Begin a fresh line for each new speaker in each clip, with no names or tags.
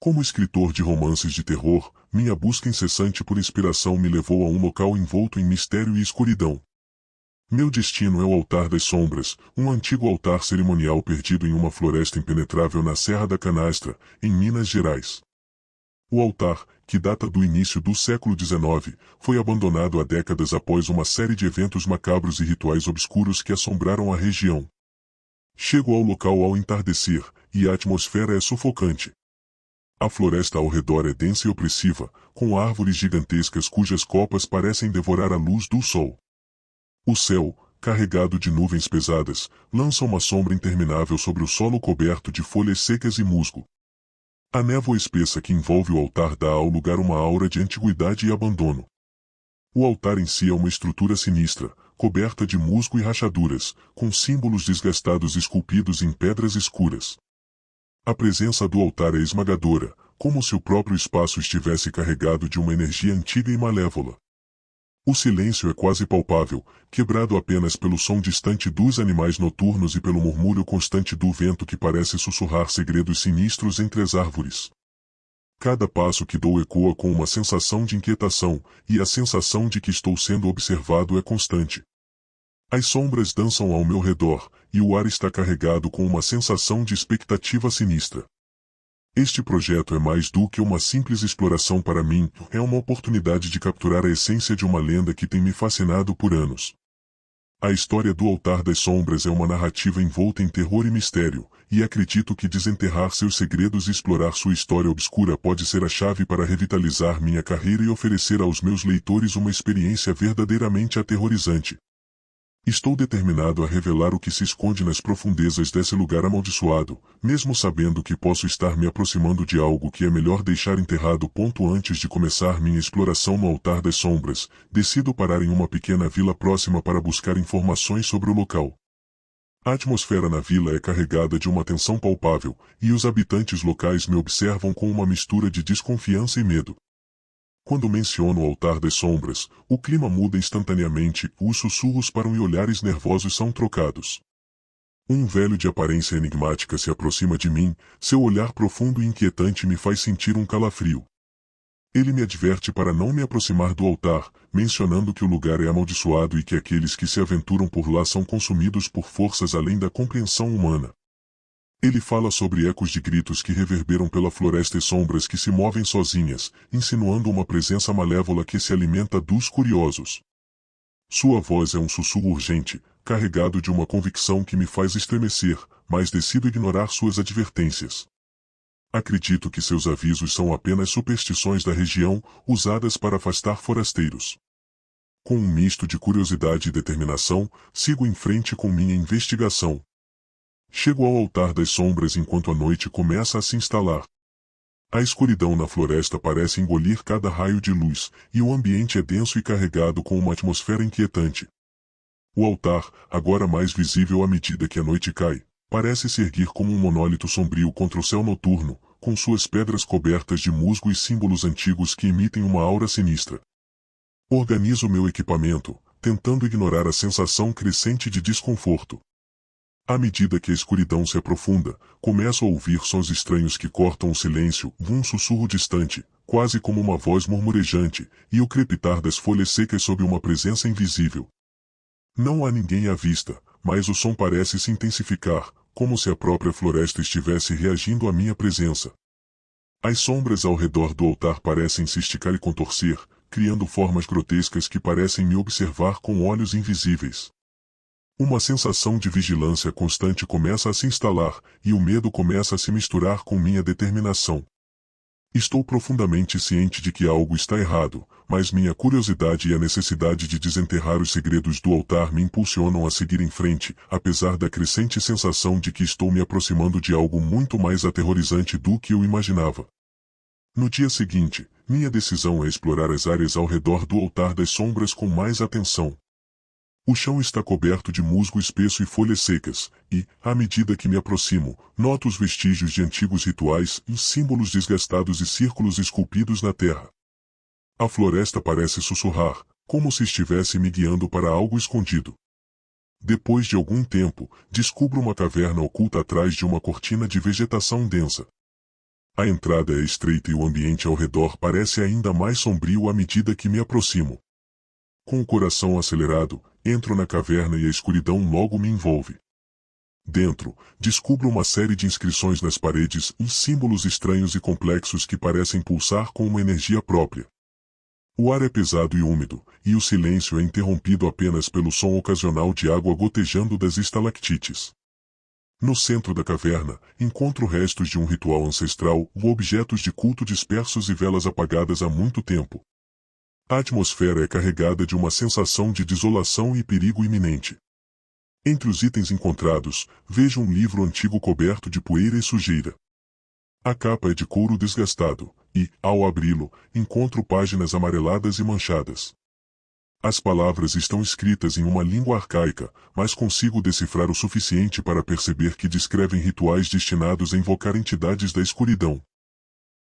Como escritor de romances de terror, minha busca incessante por inspiração me levou a um local envolto em mistério e escuridão. Meu destino é o Altar das Sombras, um antigo altar cerimonial perdido em uma floresta impenetrável na Serra da Canastra, em Minas Gerais. O altar, que data do início do século XIX, foi abandonado há décadas após uma série de eventos macabros e rituais obscuros que assombraram a região. Chego ao local ao entardecer, e a atmosfera é sufocante. A floresta ao redor é densa e opressiva, com árvores gigantescas cujas copas parecem devorar a luz do sol. O céu, carregado de nuvens pesadas, lança uma sombra interminável sobre o solo coberto de folhas secas e musgo. A névoa espessa que envolve o altar dá ao lugar uma aura de antiguidade e abandono. O altar em si é uma estrutura sinistra, coberta de musgo e rachaduras, com símbolos desgastados esculpidos em pedras escuras. A presença do altar é esmagadora, como se o próprio espaço estivesse carregado de uma energia antiga e malévola. O silêncio é quase palpável, quebrado apenas pelo som distante dos animais noturnos e pelo murmúrio constante do vento que parece sussurrar segredos sinistros entre as árvores. Cada passo que dou ecoa com uma sensação de inquietação, e a sensação de que estou sendo observado é constante. As sombras dançam ao meu redor, e o ar está carregado com uma sensação de expectativa sinistra. Este projeto é mais do que uma simples exploração para mim, é uma oportunidade de capturar a essência de uma lenda que tem me fascinado por anos. A história do Altar das Sombras é uma narrativa envolta em terror e mistério, e acredito que desenterrar seus segredos e explorar sua história obscura pode ser a chave para revitalizar minha carreira e oferecer aos meus leitores uma experiência verdadeiramente aterrorizante. Estou determinado a revelar o que se esconde nas profundezas desse lugar amaldiçoado, mesmo sabendo que posso estar me aproximando de algo que é melhor deixar enterrado. Antes de começar minha exploração no Altar das Sombras, decido parar em uma pequena vila próxima para buscar informações sobre o local. A atmosfera na vila é carregada de uma tensão palpável, e os habitantes locais me observam com uma mistura de desconfiança e medo. Quando menciono o Altar das Sombras, o clima muda instantaneamente, os sussurros param e olhares nervosos são trocados. Um velho de aparência enigmática se aproxima de mim, seu olhar profundo e inquietante me faz sentir um calafrio. Ele me adverte para não me aproximar do altar, mencionando que o lugar é amaldiçoado e que aqueles que se aventuram por lá são consumidos por forças além da compreensão humana. Ele fala sobre ecos de gritos que reverberam pela floresta e sombras que se movem sozinhas, insinuando uma presença malévola que se alimenta dos curiosos. Sua voz é um sussurro urgente, carregado de uma convicção que me faz estremecer, mas decido ignorar suas advertências. Acredito que seus avisos são apenas superstições da região, usadas para afastar forasteiros. Com um misto de curiosidade e determinação, sigo em frente com minha investigação. Chego ao Altar das Sombras enquanto a noite começa a se instalar. A escuridão na floresta parece engolir cada raio de luz, e o ambiente é denso e carregado com uma atmosfera inquietante. O altar, agora mais visível à medida que a noite cai, parece se erguer como um monólito sombrio contra o céu noturno, com suas pedras cobertas de musgo e símbolos antigos que emitem uma aura sinistra. Organizo meu equipamento, tentando ignorar a sensação crescente de desconforto. À medida que a escuridão se aprofunda, começo a ouvir sons estranhos que cortam o silêncio, um sussurro distante, quase como uma voz murmurejante, e o crepitar das folhas secas sob uma presença invisível. Não há ninguém à vista, mas o som parece se intensificar, como se a própria floresta estivesse reagindo à minha presença. As sombras ao redor do altar parecem se esticar e contorcer, criando formas grotescas que parecem me observar com olhos invisíveis. Uma sensação de vigilância constante começa a se instalar, e o medo começa a se misturar com minha determinação. Estou profundamente ciente de que algo está errado, mas minha curiosidade e a necessidade de desenterrar os segredos do altar me impulsionam a seguir em frente, apesar da crescente sensação de que estou me aproximando de algo muito mais aterrorizante do que eu imaginava. No dia seguinte, minha decisão é explorar as áreas ao redor do Altar das Sombras com mais atenção. O chão está coberto de musgo espesso e folhas secas, e, à medida que me aproximo, noto os vestígios de antigos rituais, símbolos desgastados e círculos esculpidos na terra. A floresta parece sussurrar, como se estivesse me guiando para algo escondido. Depois de algum tempo, descubro uma caverna oculta atrás de uma cortina de vegetação densa. A entrada é estreita e o ambiente ao redor parece ainda mais sombrio à medida que me aproximo. Com o coração acelerado, entro na caverna e a escuridão logo me envolve. Dentro, descubro uma série de inscrições nas paredes e símbolos estranhos e complexos que parecem pulsar com uma energia própria. O ar é pesado e úmido, e o silêncio é interrompido apenas pelo som ocasional de água gotejando das estalactites. No centro da caverna, encontro restos de um ritual ancestral, objetos de culto dispersos e velas apagadas há muito tempo. A atmosfera é carregada de uma sensação de desolação e perigo iminente. Entre os itens encontrados, vejo um livro antigo coberto de poeira e sujeira. A capa é de couro desgastado, e, ao abri-lo, encontro páginas amareladas e manchadas. As palavras estão escritas em uma língua arcaica, mas consigo decifrar o suficiente para perceber que descrevem rituais destinados a invocar entidades da escuridão.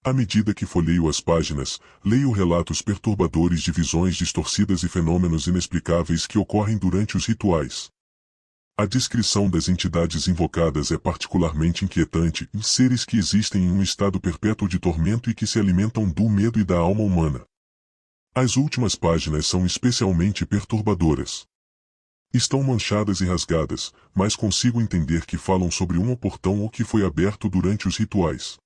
À medida que folheio as páginas, leio relatos perturbadores de visões distorcidas e fenômenos inexplicáveis que ocorrem durante os rituais. A descrição das entidades invocadas é particularmente inquietante, seres que existem em um estado perpétuo de tormento e que se alimentam do medo e da alma humana. As últimas páginas são especialmente perturbadoras. Estão manchadas e rasgadas, mas consigo entender que falam sobre um portão que foi aberto durante os rituais.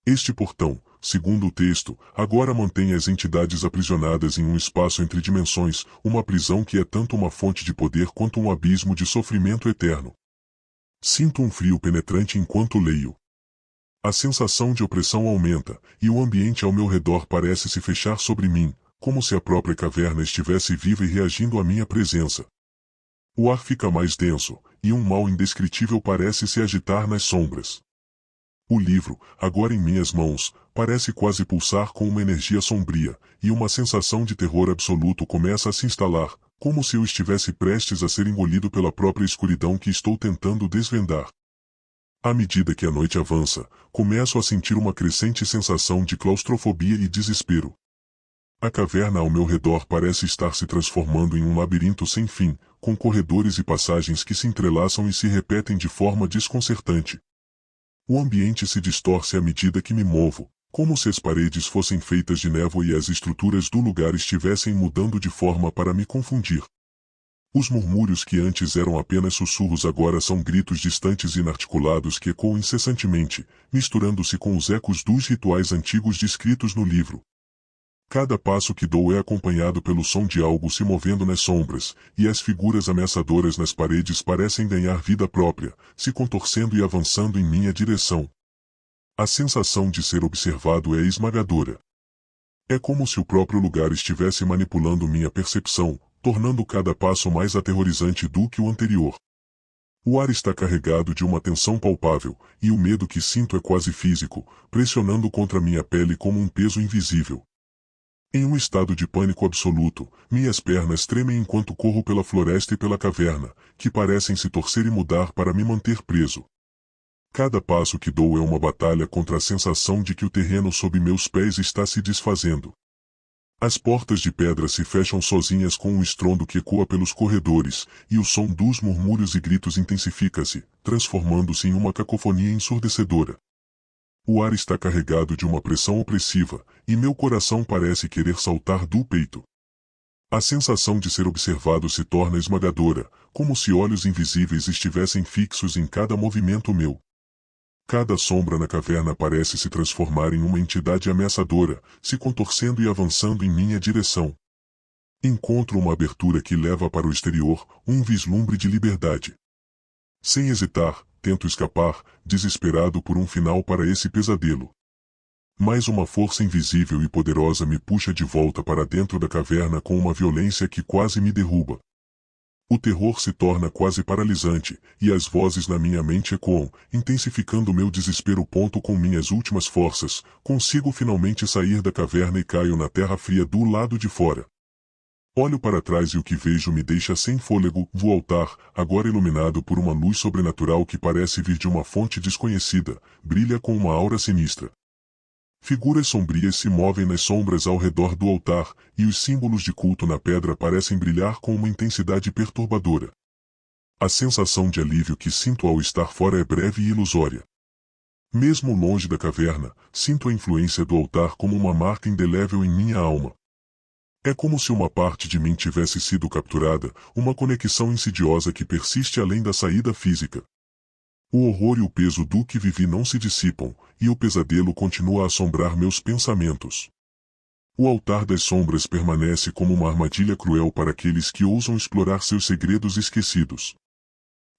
Este portão, segundo o texto, agora mantém as entidades aprisionadas em um espaço entre dimensões, uma prisão que é tanto uma fonte de poder quanto um abismo de sofrimento eterno. Sinto um frio penetrante enquanto leio. A sensação de opressão aumenta, e o ambiente ao meu redor parece se fechar sobre mim, como se a própria caverna estivesse viva e reagindo à minha presença. O ar fica mais denso, e um mal indescritível parece se agitar nas sombras. O livro, agora em minhas mãos, parece quase pulsar com uma energia sombria, e uma sensação de terror absoluto começa a se instalar, como se eu estivesse prestes a ser engolido pela própria escuridão que estou tentando desvendar. À medida que a noite avança, começo a sentir uma crescente sensação de claustrofobia e desespero. A caverna ao meu redor parece estar se transformando em um labirinto sem fim, com corredores e passagens que se entrelaçam e se repetem de forma desconcertante. O ambiente se distorce à medida que me movo, como se as paredes fossem feitas de névoa e as estruturas do lugar estivessem mudando de forma para me confundir. Os murmúrios que antes eram apenas sussurros agora são gritos distantes e inarticulados que ecoam incessantemente, misturando-se com os ecos dos rituais antigos descritos no livro. Cada passo que dou é acompanhado pelo som de algo se movendo nas sombras, e as figuras ameaçadoras nas paredes parecem ganhar vida própria, se contorcendo e avançando em minha direção. A sensação de ser observado é esmagadora. É como se o próprio lugar estivesse manipulando minha percepção, tornando cada passo mais aterrorizante do que o anterior. O ar está carregado de uma tensão palpável, e o medo que sinto é quase físico, pressionando contra minha pele como um peso invisível. Em um estado de pânico absoluto, minhas pernas tremem enquanto corro pela floresta e pela caverna, que parecem se torcer e mudar para me manter preso. Cada passo que dou é uma batalha contra a sensação de que o terreno sob meus pés está se desfazendo. As portas de pedra se fecham sozinhas com um estrondo que ecoa pelos corredores, e o som dos murmúrios e gritos intensifica-se, transformando-se em uma cacofonia ensurdecedora. O ar está carregado de uma pressão opressiva, e meu coração parece querer saltar do peito. A sensação de ser observado se torna esmagadora, como se olhos invisíveis estivessem fixos em cada movimento meu. Cada sombra na caverna parece se transformar em uma entidade ameaçadora, se contorcendo e avançando em minha direção. Encontro uma abertura que leva para o exterior, um vislumbre de liberdade. Sem hesitar, tento escapar, desesperado por um final para esse pesadelo. Mas uma força invisível e poderosa me puxa de volta para dentro da caverna com uma violência que quase me derruba. O terror se torna quase paralisante, e as vozes na minha mente ecoam, intensificando meu desespero. Com minhas últimas forças, consigo finalmente sair da caverna e caio na terra fria do lado de fora. Olho para trás e o que vejo me deixa sem fôlego. O altar, agora iluminado por uma luz sobrenatural que parece vir de uma fonte desconhecida, brilha com uma aura sinistra. Figuras sombrias se movem nas sombras ao redor do altar, e os símbolos de culto na pedra parecem brilhar com uma intensidade perturbadora. A sensação de alívio que sinto ao estar fora é breve e ilusória. Mesmo longe da caverna, sinto a influência do altar como uma marca indelével em minha alma. É como se uma parte de mim tivesse sido capturada, uma conexão insidiosa que persiste além da saída física. O horror e o peso do que vivi não se dissipam, e o pesadelo continua a assombrar meus pensamentos. O altar das sombras permanece como uma armadilha cruel para aqueles que ousam explorar seus segredos esquecidos.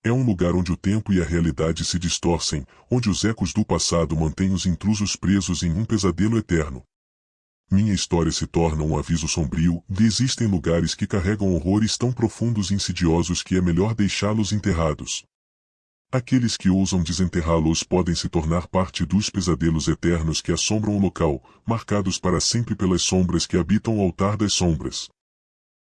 É um lugar onde o tempo e a realidade se distorcem, onde os ecos do passado mantêm os intrusos presos em um pesadelo eterno. Minha história se torna um aviso sombrio, e existem lugares que carregam horrores tão profundos e insidiosos que é melhor deixá-los enterrados. Aqueles que ousam desenterrá-los podem se tornar parte dos pesadelos eternos que assombram o local, marcados para sempre pelas sombras que habitam o altar das sombras.